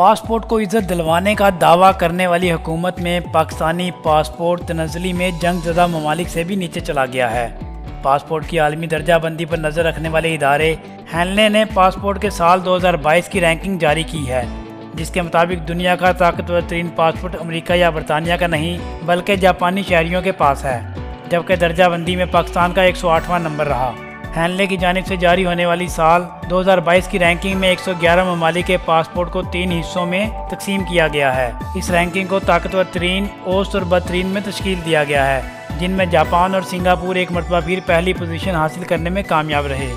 Passport को इज्जत दिलवाने का दावा करने वाली हुकूमत में पाकिस्तानी पासपोर्ट तनज़्ज़ुली में जंगज़दा ममालिक से भी नीचे चला गया है। पासपोर्ट की आलमी दर्जाबंदी पर नज़र रखने वाले इदारे हैनले ने पासपोर्ट के साल 2022 की रैंकिंग जारी की है, जिसके मुताबिक दुनिया का ताकतवर तरीन पासपोर्ट अमेरिका या बरतानिया का नहीं बल्कि जापानी शहरियों के पास है, जबकि दर्जाबंदी में पाकिस्तान का 108वां नंबर रहा। हैनले की जानिब से जारी होने वाली साल 2022 की रैंकिंग में 111 ममालिक के पासपोर्ट को 3 हिस्सों में तकसीम किया गया है। इस रैंकिंग को ताकतवर तरीन, औसत और बदतरीन में तश्कील दिया गया है, जिनमें जापान और सिंगापुर एक मरतबा फिर पहली पोजीशन हासिल करने में कामयाब रहे।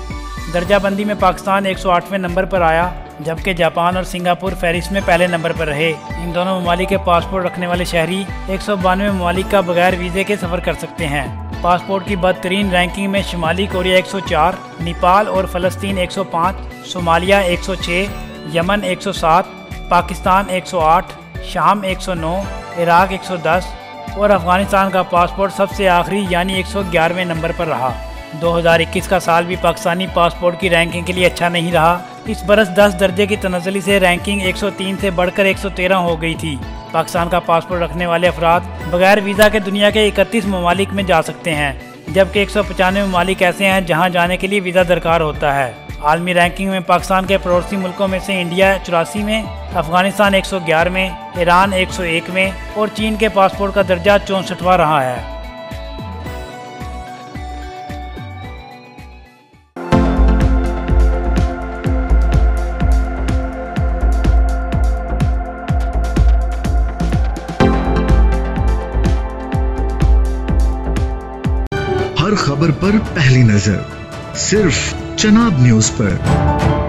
दर्जाबंदी में पाकिस्तान 108वें नंबर पर आया, जबकि जापान और सिंगापुर फहरिस्त में पहले नंबर पर रहे। इन दोनों ममालिक के पासपोर्ट रखने वाले शहरी 192 ममालिक का बगैर वीज़े के सफ़र कर सकते हैं। पासपोर्ट की बदतरीन रैंकिंग में शुमाली कोरिया 104, नेपाल और फ़लस्तीन 105, सोमालिया 106, यमन 107, पाकिस्तान 108, शाम 109, इराक 110 और अफ़गानिस्तान का पासपोर्ट सबसे आखिरी यानी 111वें नंबर पर रहा। 2021 का साल भी पाकिस्तानी पासपोर्ट की रैंकिंग के लिए अच्छा नहीं रहा। इस बरस 10 दर्जे की तनज़्ज़ुली से रैंकिंग 103 से बढ़कर 113 हो गई थी। पाकिस्तान का पासपोर्ट रखने वाले अफराद बगैर वीज़ा के दुनिया के 31 ममालिक में जा सकते हैं, जबकि 195 ममालिक ऐसे हैं जहां जाने के लिए वीज़ा दरकार होता है। आलमी रैंकिंग में पाकिस्तान के पड़ोसी मुल्कों में से इंडिया 84 में, अफगानिस्तान 111 में, ईरान 101 में और चीन के पासपोर्ट का दर्जा 64वां रहा है। हर खबर पर पहली नजर सिर्फ चनाब न्यूज पर।